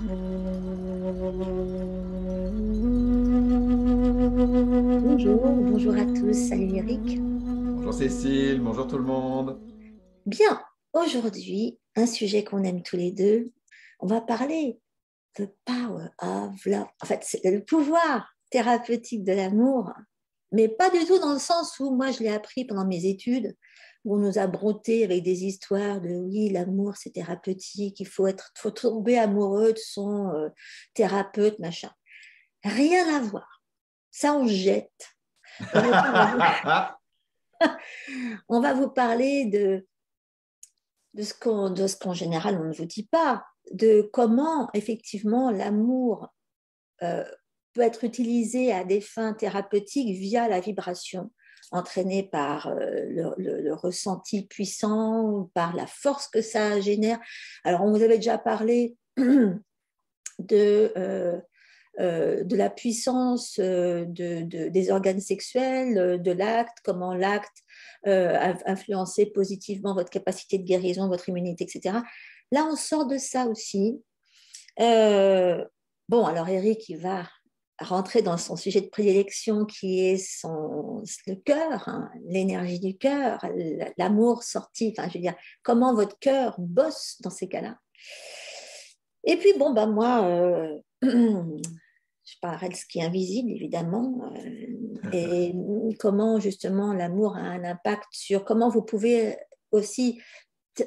Bonjour, bonjour à tous. Salut Eric. Bonjour Cécile, bonjour tout le monde. Bien, aujourd'hui, un sujet qu'on aime tous les deux. On va parler the power of love. En fait, c'est le pouvoir thérapeutique de l'amour, mais pas du tout dans le sens où moi je l'ai appris pendant mes études, où on nous a brouté avec des histoires de oui, l'amour c'est thérapeutique, faut tomber amoureux de son thérapeute, machin. Rien à voir. Ça, on jette. Aujourd'hui, on va vous parler de ce qu'en général on ne vous dit pas, de comment effectivement l'amour euh, peut être utilisé à des fins thérapeutiques via la vibration, entraînée par le ressenti puissant, par la force que ça génère. Alors, on vous avait déjà parlé de, de la puissance des organes sexuels, de l'acte, comment l'acte a influencé positivement votre capacité de guérison, votre immunité, etc. Là, on sort de ça aussi. Euh, bon, alors Eric, il va rentrer dans son sujet de prédilection qui est le cœur, hein, l'énergie du cœur, l'amour sorti, enfin, je veux dire, comment votre cœur bosse dans ces cas-là. Et puis, bon, ben moi, je parlerai de ce qui est invisible, évidemment, et comment justement l'amour a un impact sur comment vous pouvez aussi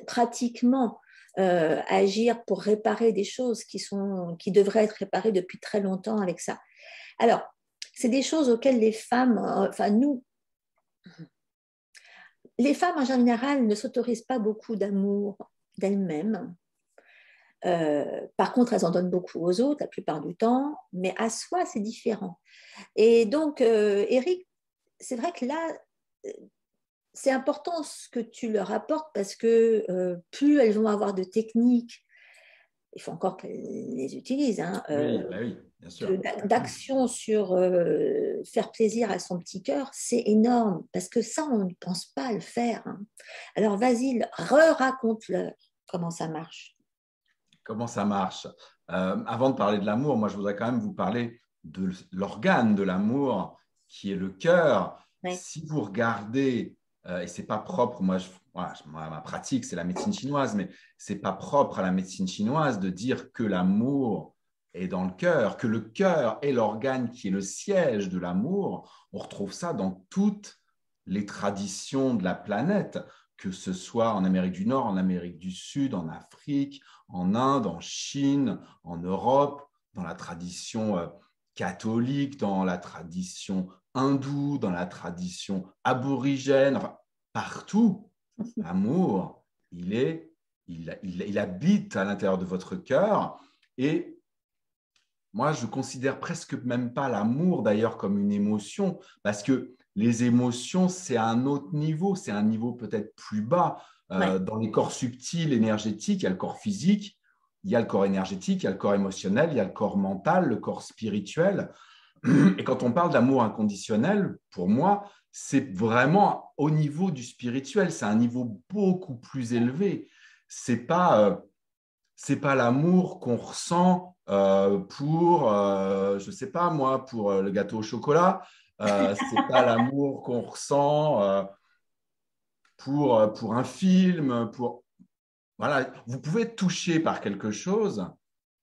pratiquement agir pour réparer des choses qui devraient être réparées depuis très longtemps avec ça. Alors, c'est des choses auxquelles les femmes, enfin nous, les femmes en général ne s'autorisent pas beaucoup d'amour d'elles-mêmes. Par contre, elles en donnent beaucoup aux autres la plupart du temps, mais à soi, c'est différent. Et donc, Eric, c'est vrai que là, c'est important ce que tu leur apportes parce que plus elles vont avoir de techniques, il faut encore qu'elles les utilisent, hein, Oui, bah oui, bien sûr. d'action sur faire plaisir à son petit cœur, c'est énorme parce que ça, on ne pense pas à le faire, hein. Alors, vas-y, raconte-leur comment ça marche. Comment ça marche? Avant de parler de l'amour, moi je voudrais quand même vous parler de l'organe de l'amour qui est le cœur. Ouais. Si vous regardez, et c'est pas propre, ma pratique c'est la médecine chinoise, mais c'est pas propre à la médecine chinoise de dire que l'amour est dans le cœur, que le cœur est l'organe qui est le siège de l'amour. On retrouve ça dans toutes les traditions de la planète, que ce soit en Amérique du Nord, en Amérique du Sud, en Afrique, en Inde, en Chine, en Europe, dans la tradition catholique, dans la tradition hindoue, dans la tradition aborigène, enfin, partout, l'amour, il habite à l'intérieur de votre cœur. Et moi, je considère presque même pas l'amour d'ailleurs comme une émotion, parce que les émotions, c'est à un autre niveau, c'est un niveau peut-être plus bas. Ouais. Dans les corps subtils, énergétiques, il y a le corps physique, il y a le corps énergétique, il y a le corps émotionnel, il y a le corps mental, le corps spirituel. Et quand on parle d'amour inconditionnel, pour moi, c'est vraiment au niveau du spirituel, c'est un niveau beaucoup plus élevé. C'est pas l'amour qu'on ressent pour, je sais pas moi, pour le gâteau au chocolat. C'est pas l'amour qu'on ressent pour un film. Voilà, vous pouvez être touché par quelque chose,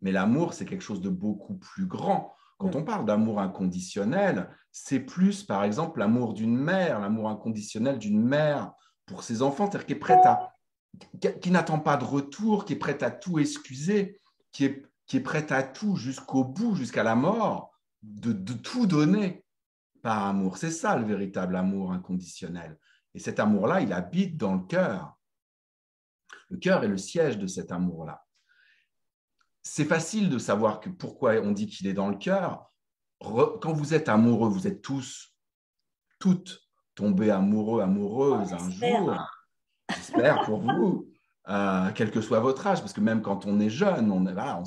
mais l'amour, c'est quelque chose de beaucoup plus grand. Quand Mm. on parle d'amour inconditionnel, c'est plus, par exemple, l'amour d'une mère, l'amour inconditionnel d'une mère pour ses enfants, c'est-à-dire qui n'attend pas de retour, qui est prête à tout excuser, qui est prête à tout jusqu'au bout, jusqu'à la mort, de tout donner par amour. C'est ça le véritable amour inconditionnel. Et cet amour-là, il habite dans le cœur. Le cœur est le siège de cet amour-là. C'est facile de savoir que pourquoi on dit qu'il est dans le cœur. Quand vous êtes amoureux, vous êtes toutes tombées amoureux, amoureuses un J'espère, hein. jour. J'espère pour vous, quel que soit votre âge, parce que même quand on est jeune, voilà,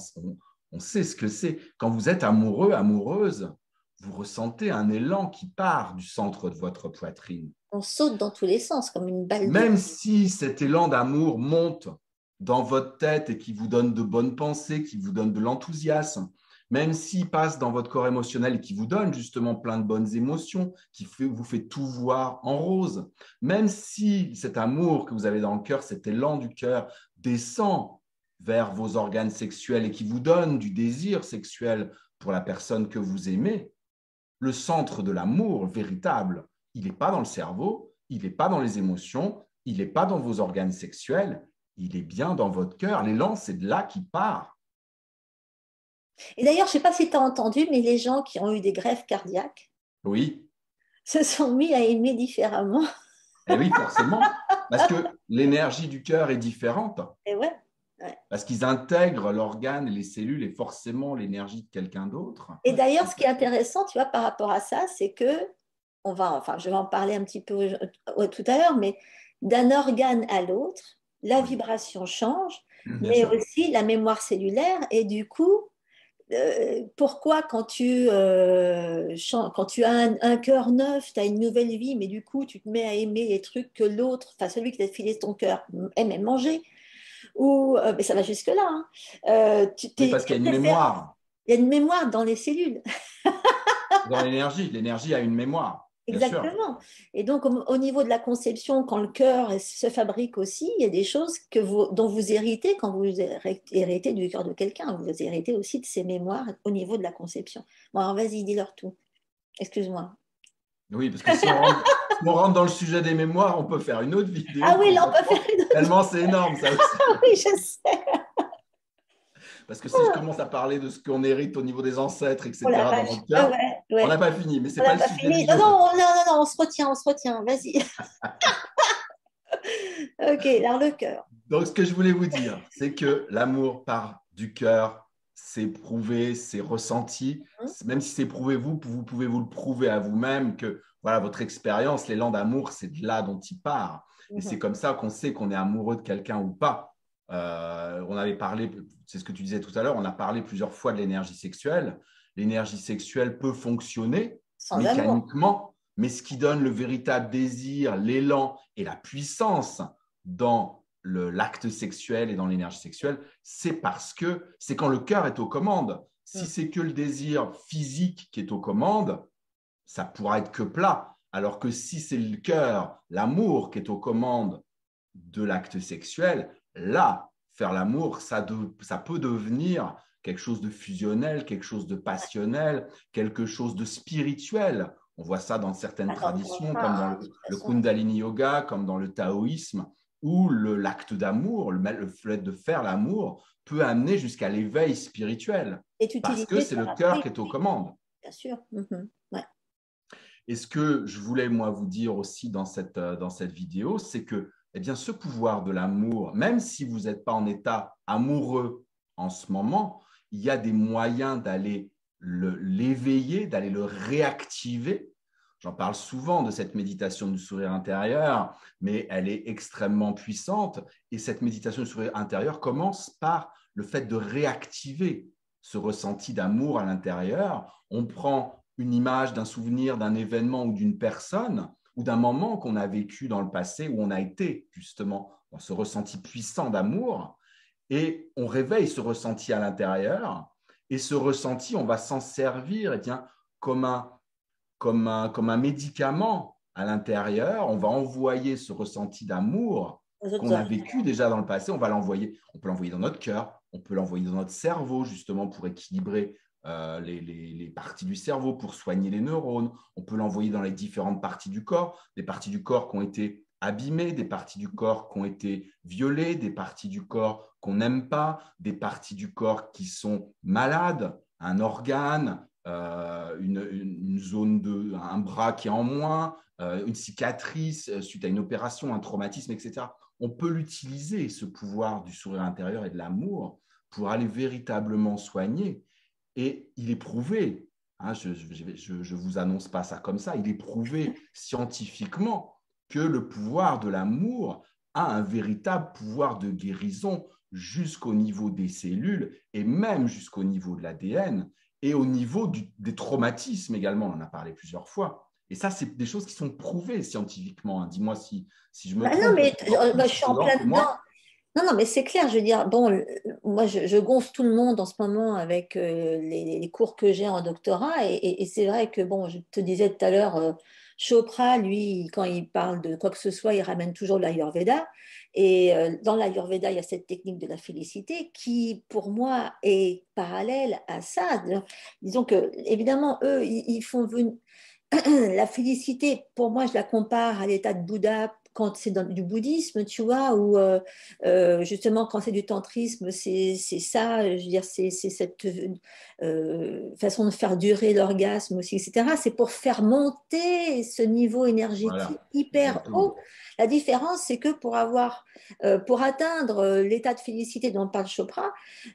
on sait ce que c'est. Quand vous êtes amoureux, amoureuse, vous ressentez un élan qui part du centre de votre poitrine. On saute dans tous les sens comme une balle de. Même si cet élan d'amour monte dans votre tête et qui vous donne de bonnes pensées, qui vous donne de l'enthousiasme, même s'il passe dans votre corps émotionnel et qui vous donne justement plein de bonnes émotions, vous fait tout voir en rose, même si cet amour que vous avez dans le cœur, cet élan du cœur descend vers vos organes sexuels et qui vous donne du désir sexuel pour la personne que vous aimez, le centre de l'amour véritable, il n'est pas dans le cerveau, il n'est pas dans les émotions, il n'est pas dans vos organes sexuels, il est bien dans votre cœur. L'élan, c'est de là qu'il part. Et d'ailleurs, je ne sais pas si tu as entendu, mais les gens qui ont eu des greffes cardiaques Oui, se sont mis à aimer différemment. et oui, forcément, parce que l'énergie du cœur est différente, Et ouais, ouais. parce qu'ils intègrent l'organe et les cellules et forcément l'énergie de quelqu'un d'autre. Et d'ailleurs, ce qui est intéressant, tu vois, par rapport à ça, c'est que, je vais en parler un petit peu tout à l'heure, mais d'un organe à l'autre, la vibration change, Bien mais sûr. aussi la mémoire cellulaire. Et du coup, pourquoi quand tu as un cœur neuf, tu as une nouvelle vie, mais du coup, tu te mets à aimer les trucs que l'autre, enfin celui qui t'a filé ton cœur, aime manger, ou mais ça va jusque-là. Hein. Oui, parce qu'il y a une mémoire Il y a une mémoire dans les cellules. dans l'énergie. L'énergie a une mémoire, bien sûr. Exactement. Et donc, au niveau de la conception, quand le cœur se fabrique aussi, il y a des choses dont vous héritez quand vous héritez du cœur de quelqu'un. Vous héritez aussi de ses mémoires au niveau de la conception. Bon, alors vas-y, dis-leur tout. Excuse-moi. Oui, parce que si on rentre dans le sujet des mémoires, on peut faire une autre vidéo Ah oui, là, on peut complètement, faire une autre. tellement c'est énorme ça aussi. Ah oui, je sais. Parce que si je commence à parler de ce qu'on hérite au niveau des ancêtres, Oh la etc., dans vache. notre Ah cœur, ouais, on ouais. n'a pas fini, mais ce On n'est pas n'a le pas sujet fini. du Non, jour. non, non, non, non, on se retient, on se retient. Vas-y. Ok, alors le cœur. Donc, ce que je voulais vous dire, c'est que l'amour part du cœur, c'est prouvé, c'est ressenti. Hein. Même si c'est prouvé, vous pouvez vous le prouver à vous-même que voilà, votre expérience, l'élan d'amour, c'est de là dont il part. Et c'est Mhm. comme ça qu'on sait qu'on est amoureux de quelqu'un ou pas. On avait parlé, c'est ce que tu disais tout à l'heure, on a parlé plusieurs fois de l'énergie sexuelle. L'énergie sexuelle peut fonctionner Sans amour. mécaniquement, mais ce qui donne le véritable désir, l'élan et la puissance dans l'acte sexuel et dans l'énergie sexuelle, c'est parce que c'est quand le cœur est aux commandes. Si Mhm. c'est que le désir physique qui est aux commandes, ça pourra être que plat. Alors que si c'est le cœur, l'amour qui est aux commandes de l'acte sexuel, là, faire l'amour, ça peut devenir quelque chose de fusionnel, quelque chose de passionnel, quelque chose de spirituel. On voit ça dans certaines Attends, traditions, comme dans enfin, de toute le façon. Kundalini Yoga, comme dans le taoïsme, où l'acte d'amour, le fait de faire l'amour, peut amener jusqu'à l'éveil spirituel, Est parce que utilisé c'est par le cœur après, qui est aux commandes. bien sûr. Mhm. Ouais. Et ce que je voulais, moi, vous dire aussi dans cette vidéo, c'est que eh bien, ce pouvoir de l'amour, même si vous n'êtes pas en état amoureux en ce moment, il y a des moyens d'aller l'éveiller, d'aller le réactiver. J'en parle souvent de cette méditation du sourire intérieur, mais elle est extrêmement puissante. Et cette méditation du sourire intérieur commence par le fait de réactiver ce ressenti d'amour à l'intérieur. On prend une image d'un souvenir, d'un événement ou d'une personne ou d'un moment qu'on a vécu dans le passé où on a été justement dans ce ressenti puissant d'amour et on réveille ce ressenti à l'intérieur et ce ressenti, on va s'en servir eh bien, comme un médicament à l'intérieur. On va envoyer ce ressenti d'amour Aux autres qu'on a organes. vécu déjà dans le passé, on peut l'envoyer dans notre cœur, on peut l'envoyer dans notre cerveau justement pour équilibrer les parties du cerveau, pour soigner les neurones. On peut l'envoyer dans les différentes parties du corps, des parties du corps qui ont été abîmées, des parties du corps qui ont été violées, des parties du corps qu'on n'aime pas, des parties du corps qui sont malades, un organe, une zone un bras qui est en moins, une cicatrice suite à une opération, un traumatisme, etc. On peut l'utiliser, ce pouvoir du sourire intérieur et de l'amour, pour aller véritablement soigner. Et il est prouvé, hein, je ne vous annonce pas ça comme ça, il est prouvé scientifiquement que le pouvoir de l'amour a un véritable pouvoir de guérison jusqu'au niveau des cellules et même jusqu'au niveau de l'ADN et au niveau des traumatismes également, on en a parlé plusieurs fois. Et ça, c'est des choses qui sont prouvées scientifiquement. Hein. Dis-moi si je me Bah non, trompe, mais tu es encore bah, plus je suis en dedans plein que dedans. moi. Non, non, mais c'est clair, je veux dire, bon, moi, je gonfle tout le monde en ce moment avec les cours que j'ai en doctorat, et c'est vrai que, bon, je te disais tout à l'heure, Chopra, lui, quand il parle de quoi que ce soit, il ramène toujours l'Ayurveda, et dans l'Ayurveda, il y a cette technique de la félicité qui, pour moi, est parallèle à ça. Disons que, évidemment, eux, ils font venir la félicité, pour moi, je la compare à l'état de Bouddha quand c'est du bouddhisme, tu vois, ou justement quand c'est du tantrisme, c'est ça, je veux dire, c'est cette façon de faire durer l'orgasme aussi, etc. C'est pour faire monter ce niveau énergétique Voilà, hyper exactement. haut. La différence, c'est que pour atteindre l'état de félicité dont parle Chopra,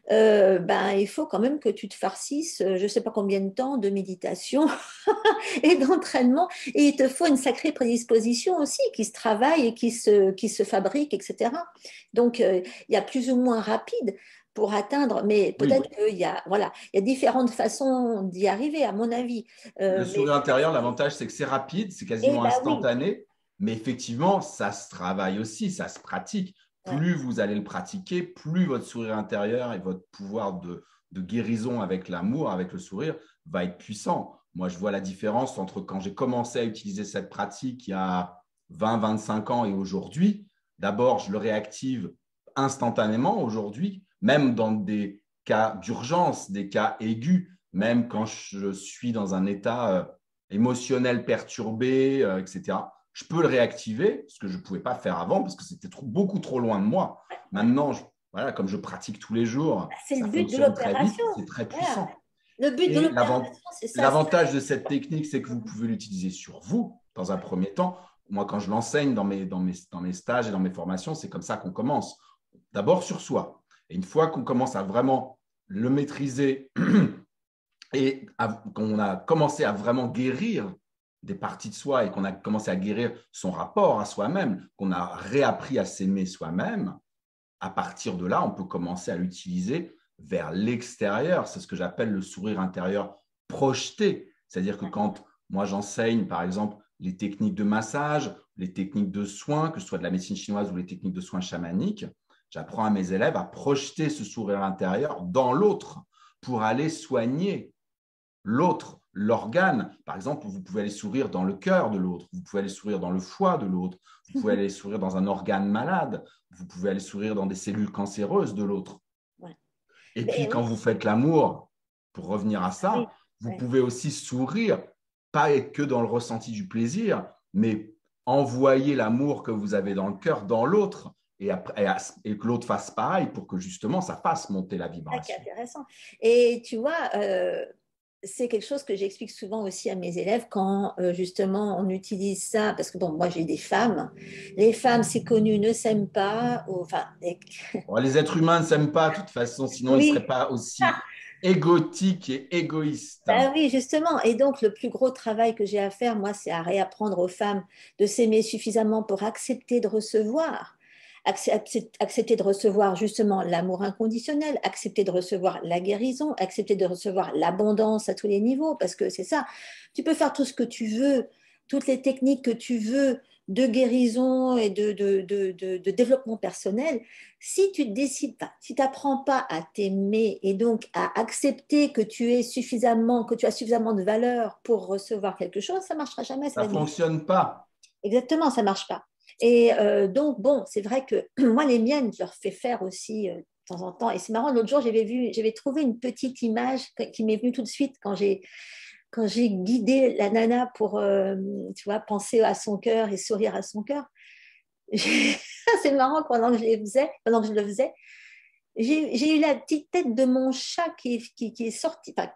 ben, il faut quand même que tu te farcisses, je ne sais pas combien de temps de méditation et d'entraînement. Et il te faut une sacrée prédisposition aussi qui se travaille et qui se fabrique, etc. Donc, il y a plus ou moins rapide pour atteindre, mais Oui, peut-être qu'il y a, voilà, il y a différentes façons d'y arriver, à mon avis. le Mais sourire intérieur, l'avantage, c'est que c'est rapide, c'est eh quasiment ben oui, instantané, mais effectivement, ça se travaille aussi, ça se pratique. ouais. Plus vous allez le pratiquer, plus votre sourire intérieur et votre pouvoir de guérison avec l'amour, avec le sourire, va être puissant. Moi, je vois la différence entre quand j'ai commencé à utiliser cette pratique il y a 20-25 ans et aujourd'hui. D'abord, je le réactive instantanément aujourd'hui, même dans des cas d'urgence, des cas aigus, même quand je suis dans un état émotionnel perturbé, etc. Je peux le réactiver, ce que je ne pouvais pas faire avant parce que c'était beaucoup trop loin de moi. Maintenant, voilà, comme je pratique tous les jours, C'est ça le but de fonctionne très vite, l'opération. c'est très Voilà. puissant. Le but de Et l'opération, c'est ça. l'avantage de cette technique, c'est que vous pouvez l'utiliser sur vous dans un premier temps. Moi, quand je l'enseigne dans mes stages et dans mes formations, c'est comme ça qu'on commence. D'abord sur soi. Et une fois qu'on commence à vraiment le maîtriser et qu'on a commencé à vraiment guérir des parties de soi et qu'on a commencé à guérir son rapport à soi-même, qu'on a réappris à s'aimer soi-même, à partir de là, on peut commencer à l'utiliser vers l'extérieur. C'est ce que j'appelle le sourire intérieur projeté. C'est-à-dire que quand moi j'enseigne, par exemple, les techniques de massage, les techniques de soins, que ce soit de la médecine chinoise ou les techniques de soins chamaniques, j'apprends à mes élèves à projeter ce sourire intérieur dans l'autre pour aller soigner l'autre, l'organe. Par exemple, vous pouvez aller sourire dans le cœur de l'autre, vous pouvez aller sourire dans le foie de l'autre, vous pouvez aller sourire dans un organe malade, vous pouvez aller sourire dans des cellules cancéreuses de l'autre. Ouais. Et puis, Mais quand oui, vous faites l'amour, pour revenir à oui, ça, vous ouais. pouvez aussi sourire, pas être que dans le ressenti du plaisir, mais envoyer l'amour que vous avez dans le cœur dans l'autre et que l'autre fasse pareil pour que justement ça fasse monter la Ça qui est vibration. intéressant. Et tu vois, c'est quelque chose que j'explique souvent aussi à mes élèves quand justement on utilise ça, parce que bon, moi j'ai des femmes, les femmes c'est connu ne s'aiment pas, enfin, Bon, les êtres humains ne s'aiment pas de toute façon, sinon ils ne oui, seraient pas aussi égotiques et égoïstes. bah oui, justement. Et donc le plus gros travail que j'ai à faire, moi, c'est à réapprendre aux femmes de s'aimer suffisamment pour accepter de recevoir. Accepter de recevoir justement l'amour inconditionnel, accepter de recevoir la guérison, accepter de recevoir l'abondance à tous les niveaux, parce que c'est ça, tu peux faire tout ce que tu veux, toutes les techniques que tu veux de guérison et de développement personnel, si tu décides pas, si tu n'apprends pas à t'aimer et donc à accepter que que tu as suffisamment de valeur pour recevoir quelque chose, ça ne marchera jamais, ça Ça va ne être difficile. fonctionne pas. Exactement, ça marche pas. Et donc, bon, c'est vrai que moi, les miennes, je leur fais faire aussi de temps en temps. Et c'est marrant, l'autre jour, j'avais trouvé une petite image qui m'est venue tout de suite quand j'ai guidé la nana pour, tu vois, penser à son cœur et sourire à son cœur. C'est marrant, pendant que je le faisais, j'ai eu la petite tête de mon chat qui est sorti, enfin,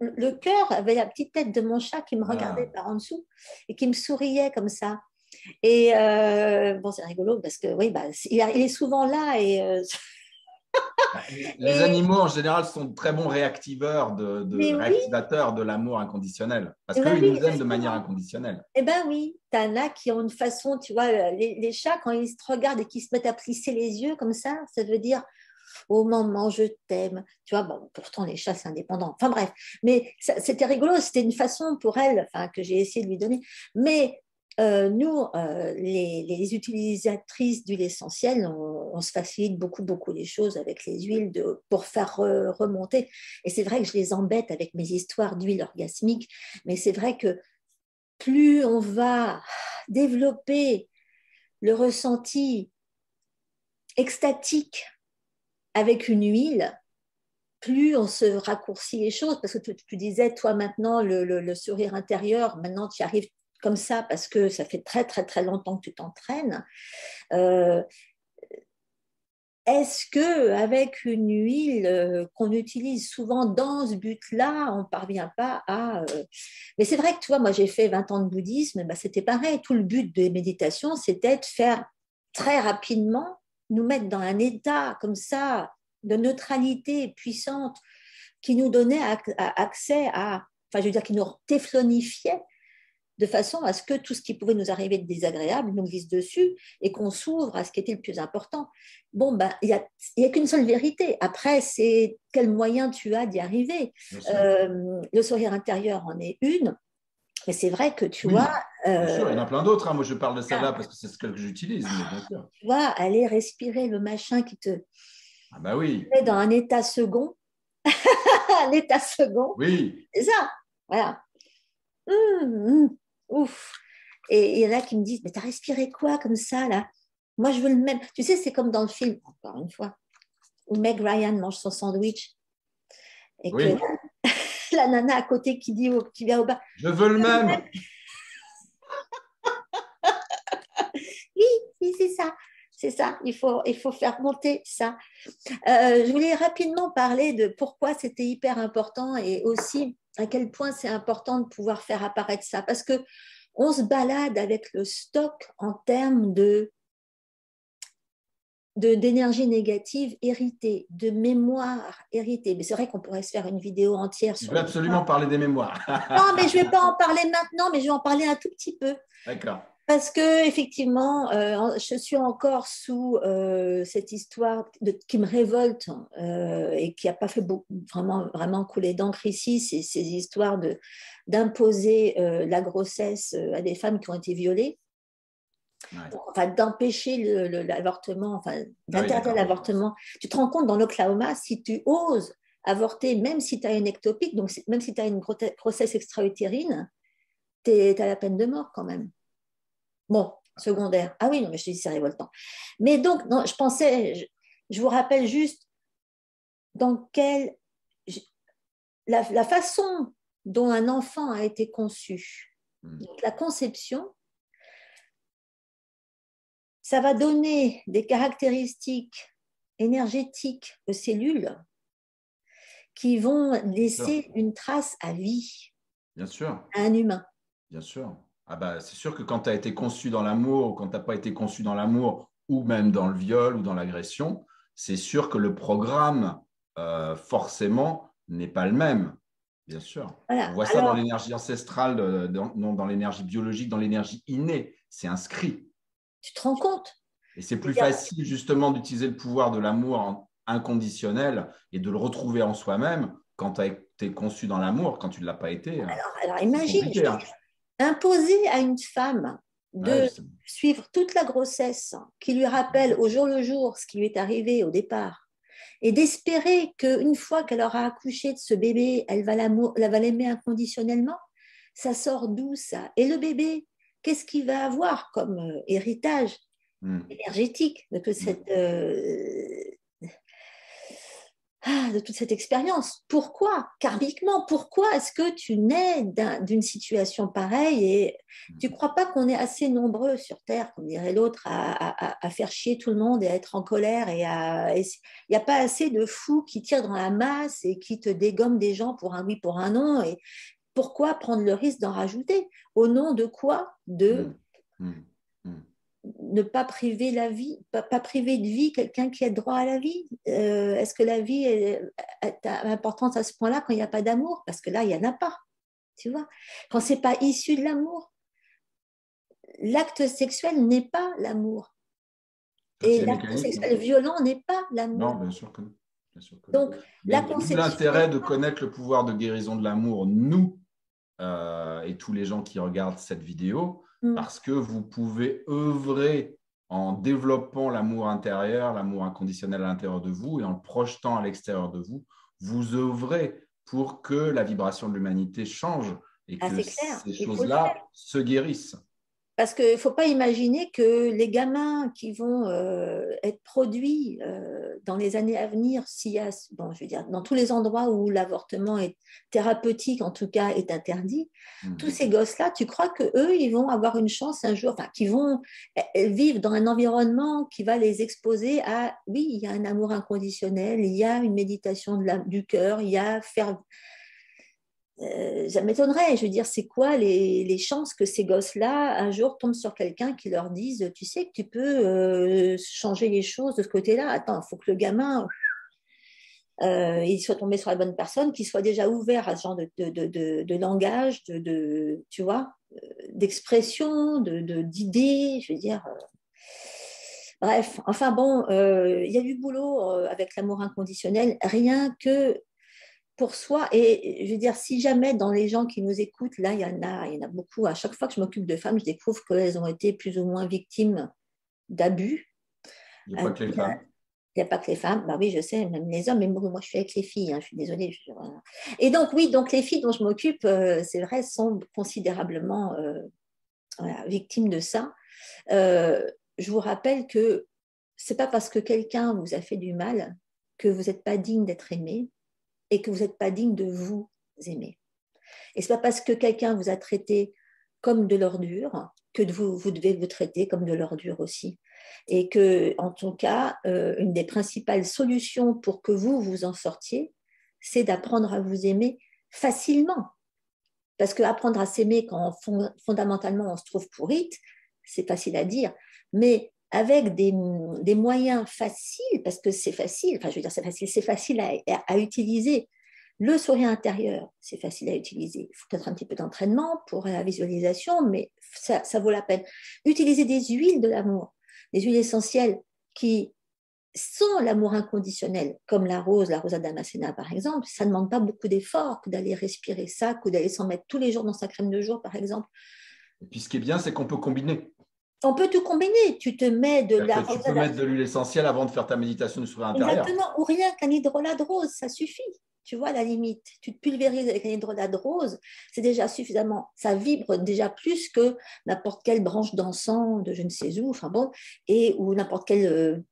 le cœur avait la petite tête de mon chat qui me regardait Ah. par en dessous et qui me souriait comme ça. Et bon, c'est rigolo parce que oui, bah, il est souvent là Les et animaux, en général, sont de très bons réactiveurs, mais oui, réactivateurs de l'amour inconditionnel. Parce eh ben qu'eux, ils oui, nous aiment de manière justement. inconditionnelle. Eh ben oui, t'en as qui ont une façon, tu vois, les chats, quand ils te regardent et qu'ils se mettent à plisser les yeux comme ça veut dire, oh maman, je t'aime. Tu vois, bon, pourtant, les chats, c'est indépendant. Enfin bref, mais c'était rigolo, c'était une façon pour elle, enfin, que j'ai essayé de lui donner. Mais nous, les utilisatrices d'huile essentielle, on se facilite beaucoup les choses avec les huiles pour faire remonter. Et c'est vrai que je les embête avec mes histoires d'huile orgasmique, mais c'est vrai que plus on va développer le ressenti extatique avec une huile, plus on se raccourcit les choses, parce que tu disais, toi maintenant, le sourire intérieur, maintenant tu y arrives comme ça parce que ça fait très longtemps que tu t'entraînes. Est-ce que avec une huile qu'on utilise souvent dans ce but-là, on ne parvient pas à... Mais c'est vrai que, tu vois, moi j'ai fait 20 ans de bouddhisme, bah, c'était pareil. Tout le but des méditations, c'était de faire très rapidement, nous mettre dans un état comme ça, de neutralité puissante, qui nous donnait accès à... Enfin, je veux dire, qui nous téflonifiait de façon à ce que tout ce qui pouvait nous arriver de désagréable nous glisse dessus et qu'on s'ouvre à ce qui était le plus important. Bon, ben, il n'y a qu'une seule vérité. Après, c'est quel moyen tu as d'y arriver. Le sourire intérieur en est une, mais c'est vrai que tu vois... bien sûr, il y en a plein d'autres. Hein. Moi, je parle de celle-là parce que c'est ce que j'utilise, mais bien sûr. Tu vois, aller respirer le machin qui te met dans un état second. Un état second. Oui. C'est ça. Voilà. Ouf. Et il y en a qui me disent, mais t'as respiré quoi comme ça, là? Moi, je veux le même. Tu sais, c'est comme dans le film, encore une fois, où Meg Ryan mange son sandwich et que la nana à côté qui vient au bar. Je veux le même. Oui, c'est ça. C'est ça, il faut faire monter ça. Je voulais rapidement parler de pourquoi c'était hyper important et aussi à quel point c'est important de pouvoir faire apparaître ça. Parce qu'on se balade avec le stock en termes d'énergie négative héritée, de mémoire héritée. Mais c'est vrai qu'on pourrait se faire une vidéo entière sur... Je veux absolument parler des mémoires. Non, mais je ne vais pas en parler maintenant, mais je vais en parler un tout petit peu. D'accord. Parce que effectivement, je suis encore sous cette histoire qui me révolte et qui n'a pas fait vraiment couler d'encre ici, c'est ces histoires d'imposer la grossesse à des femmes qui ont été violées, enfin d'empêcher l'avortement, enfin d'interdire l'avortement. Tu te rends compte dans l'Oklahoma, si tu oses avorter, même si tu as une ectopique, donc même si tu as une grossesse extra-utérine, tu as la peine de mort quand même. Bon, secondaire. Ah oui, non, mais je te dis, c'est révoltant. Mais donc, non, je vous rappelle juste la façon dont un enfant a été conçu. Donc, la conception, ça va donner des caractéristiques énergétiques aux cellules qui vont laisser une trace à vie. Bien sûr. À un humain. Bien sûr. Ah bah, c'est sûr que quand tu as été conçu dans l'amour ou quand tu n'as pas été conçu dans l'amour ou même dans le viol ou dans l'agression, c'est sûr que le programme, forcément, n'est pas le même. Bien sûr. Voilà. On voit ça dans l'énergie ancestrale, dans l'énergie biologique, dans l'énergie innée. C'est inscrit. Tu te rends compte? Et c'est plus facile justement d'utiliser le pouvoir de l'amour inconditionnel et de le retrouver en soi-même quand tu as été conçu dans l'amour, quand tu ne l'as pas été. Alors imagine, imposer à une femme de suivre toute la grossesse qui lui rappelle au jour le jour ce qui lui est arrivé au départ et d'espérer qu'une fois qu'elle aura accouché de ce bébé, elle va l'aimer inconditionnellement, ça sort d'où ça? Et le bébé, qu'est-ce qu'il va avoir comme héritage énergétique de toute cette expérience? Pourquoi? Karmiquement, pourquoi est-ce que tu nais d'une situation pareille et tu ne crois pas qu'on est assez nombreux sur Terre, comme dirait l'autre, à faire chier tout le monde et à être en colère il n'y a pas assez de fous qui tirent dans la masse et qui te dégomment des gens pour un oui, pour un non, et pourquoi prendre le risque d'en rajouter? Au nom de quoi? Ne pas priver pas priver de vie quelqu'un qui a droit à la vie. Est-ce que la vie a importance à ce point-là quand il n'y a pas d'amour? Parce que là, il n'y en a pas. Tu vois, quand c'est pas issu de l'amour, l'acte sexuel n'est pas l'amour. Et l'acte sexuel violent n'est pas l'amour. Non, bien sûr que non. Donc, l'intérêt de connaître le pouvoir de guérison de l'amour, nous et tous les gens qui regardent cette vidéo, Mm. parce que vous pouvez œuvrer en développant l'amour intérieur, l'amour inconditionnel à l'intérieur de vous et en le projetant à l'extérieur de vous, vous œuvrez pour que la vibration de l'humanité change et Ah, que c'est clair, ces il faut le faire. choses-là se guérissent. Parce qu'il ne faut pas imaginer que les gamins qui vont être produits dans les années à venir, s'il y a, bon, je veux dire, dans tous les endroits où l'avortement est thérapeutique, en tout cas, est interdit, tous ces gosses-là, tu crois qu'eux, ils vont avoir une chance un jour, enfin, qu'ils vont vivre dans un environnement qui va les exposer à, oui, il y a un amour inconditionnel, il y a une méditation du cœur, il y a faire ça m'étonnerait. Je veux dire, c'est quoi les chances que ces gosses-là, un jour, tombent sur quelqu'un qui leur dise, tu sais que tu peux changer les choses de ce côté-là. Attends, il faut que le gamin, il soit tombé sur la bonne personne, qu'il soit déjà ouvert à ce genre de langage, tu vois, d'expression, d'idées. Je veux dire. Bref, enfin bon, il y a du boulot avec l'amour inconditionnel, rien que pour soi. Et je veux dire, si jamais dans les gens qui nous écoutent, là, il y en a beaucoup. À chaque fois que je m'occupe de femmes, je découvre qu'elles ont été plus ou moins victimes d'abus. Il n'y a Il pas que les femmes. n'y a pas que les femmes, bah oui, je sais, même les hommes, mais bon, moi je suis avec les filles, hein, je suis désolée. Voilà. Et donc, oui, donc les filles dont je m'occupe, c'est vrai, sont considérablement voilà, victimes de ça. Euh, je vous rappelle que c'est pas parce que quelqu'un vous a fait du mal que vous n'êtes pas digne d'être aimé et que vous n'êtes pas digne de vous aimer. Et ce n'est pas parce que quelqu'un vous a traité comme de l'ordure que vous devez vous traiter comme de l'ordure aussi. Et que, en tout cas, une des principales solutions pour que vous vous en sortiez, c'est d'apprendre à vous aimer facilement. Parce qu'apprendre à s'aimer quand fondamentalement on se trouve pourrite, c'est facile à dire, mais avec des moyens faciles, parce que c'est facile, enfin je veux dire c'est facile à utiliser. Le sourire intérieur, c'est facile à utiliser. Il faut peut-être un petit peu d'entraînement pour la visualisation, mais ça vaut la peine. Utiliser des huiles de l'amour, des huiles essentielles qui sont l'amour inconditionnel, comme la rose, la rosa damascena par exemple, ça ne demande pas beaucoup d'efforts que d'aller respirer ça, que d'aller s'en mettre tous les jours dans sa crème de jour, par exemple. Et puis ce qui est bien, c'est qu'on peut combiner. On peut tout combiner. Tu te mets de C'est-à-dire la que tu rosa peux mettre de l'huile essentielle avant de faire ta méditation du sourire intérieur. exactement, ou rien qu'un hydrolat de rose, ça suffit. Tu vois, à la limite, tu te pulvérises avec un hydrolat de rose, c'est déjà suffisamment, ça vibre déjà plus que n'importe quelle branche d'encens de je ne sais où, enfin bon, et ou n'importe quel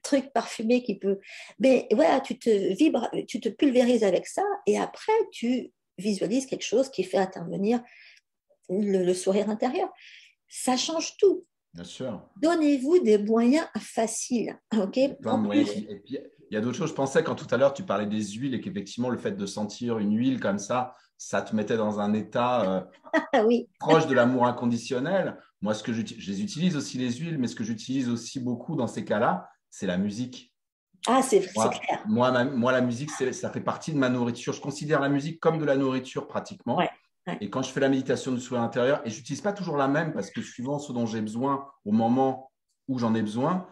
truc parfumé qui peut. Mais voilà, tu te vibres, tu te pulvérises avec ça, et après, tu visualises quelque chose qui fait intervenir le sourire intérieur. Ça change tout. Bien sûr. Donnez-vous des moyens faciles, ok? Il y a plein En de moyens. plus, Et puis, il y a d'autres choses. Je pensais quand tout à l'heure, tu parlais des huiles et qu'effectivement, le fait de sentir une huile comme ça te mettait dans un état ah oui, proche de l'amour inconditionnel. Moi, je les utilise aussi, les huiles, mais ce que j'utilise aussi beaucoup dans ces cas-là, c'est la musique. ah, c'est clair. Moi, la musique, ça fait partie de ma nourriture. Je considère la musique comme de la nourriture Ouais, pratiquement. ouais. Et quand je fais la méditation du sourire intérieur, et je n'utilise pas toujours la même parce que suivant ce dont j'ai besoin au moment où j'en ai besoin,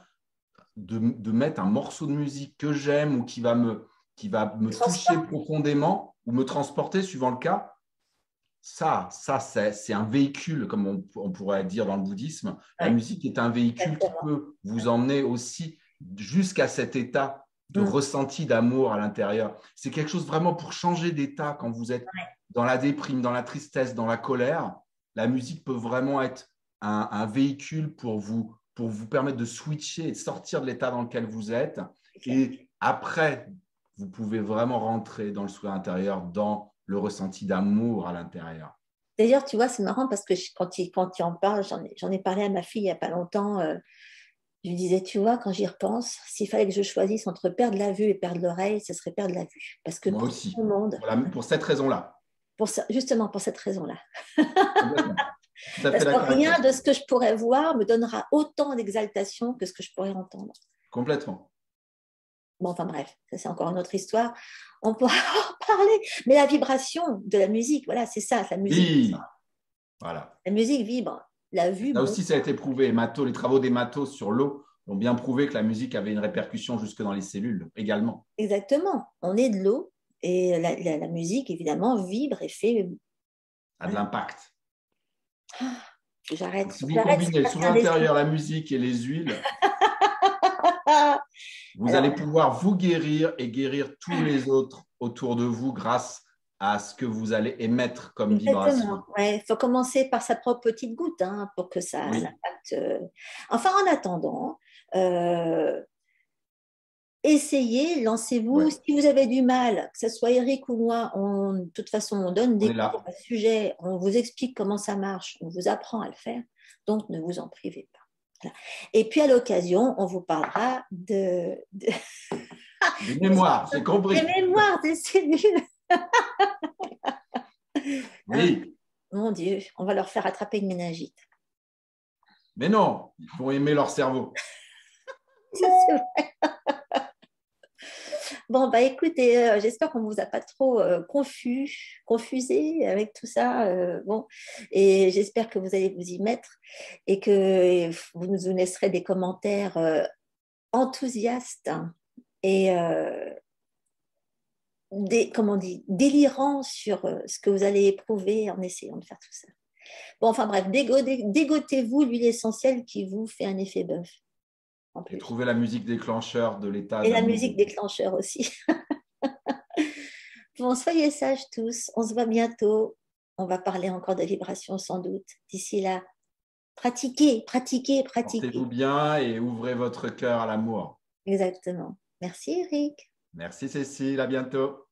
de mettre un morceau de musique que j'aime ou qui va me toucher Transport. profondément ou me transporter suivant le cas, c'est un véhicule, comme on pourrait dire dans le bouddhisme. La Ouais, musique est un véhicule qui exactement. peut vous emmener aussi jusqu'à cet état de Mm. ressenti d'amour à l'intérieur. C'est quelque chose vraiment pour changer d'état quand vous êtes dans la déprime, dans la tristesse, dans la colère. La musique peut vraiment être un véhicule pour vous permettre de switcher et de sortir de l'état dans lequel vous êtes. C'est clair. Et après, vous pouvez vraiment rentrer dans le sourire intérieur, dans le ressenti d'amour à l'intérieur. D'ailleurs, tu vois, c'est marrant parce que quand il en parle, j'en ai parlé à ma fille il n'y a pas longtemps. Je lui disais, tu vois, quand j'y repense, s'il fallait que je choisisse entre perdre la vue et perdre l'oreille, ce serait perdre la vue. Parce que Moi pour tout aussi, le monde, pour cette raison-là. justement pour cette raison-là. Complètement. Tout à fait Parce que d'accord avec toi. rien de ce que je pourrais voir me donnera autant d'exaltation que ce que je pourrais entendre. Complètement. Bon, enfin bref, ça c'est encore une autre histoire. On pourra en parler. Mais la vibration de la musique, voilà, c'est ça, la musique. Oui, voilà. La musique vibre. La vue, Là bon, aussi, ça a été prouvé. Les travaux des mathos sur l'eau ont bien prouvé que la musique avait une répercussion jusque dans les cellules également. exactement. On est de l'eau et la musique, évidemment, vibre et fait. A de Voilà. l'impact. J'arrête. Si vous J'arrête combinez sous certains des l'intérieur la musique et les huiles, vous Alors, allez pouvoir vous guérir et guérir tous les autres autour de vous grâce à ce que vous allez émettre comme exactement. vibration. Ouais, il faut commencer par sa propre petite goutte hein, pour que ça a un Oui, impact. Enfin, en attendant, euh, essayez, lancez-vous. ouais, Si vous avez du mal, que ce soit Eric ou moi, de toute façon, on donne on des est cours là. à ce sujet, on vous explique comment ça marche, on vous apprend à le faire, donc ne vous en privez pas. Voilà. Et puis à l'occasion, on vous parlera Des mémoires, j'ai des compris. mémoires des cellules. Hein, Oui, mon Dieu, on va leur faire attraper une méningite. mais non, ils vont aimer leur cerveau. Ça, c'est vrai. Bon, bah écoutez, j'espère qu'on ne vous a pas trop confusé avec tout ça. Bon, et j'espère que vous allez vous y mettre et que vous nous laisserez des commentaires enthousiastes hein, et comment on dit, délirants sur ce que vous allez éprouver en essayant de faire tout ça. Bon, enfin bref, dégotez-vous l'huile essentielle qui vous fait un effet bœuf en Et plus. trouver la musique déclencheur de l'état Et la d'amour. musique déclencheur aussi. Bon, soyez sages tous. On se voit bientôt. On va parler encore de vibrations sans doute. D'ici là, pratiquez, pratiquez, Portez-vous pratiquez. bien et ouvrez votre cœur à l'amour. Exactement. Merci Eric. Merci Cécile, à bientôt.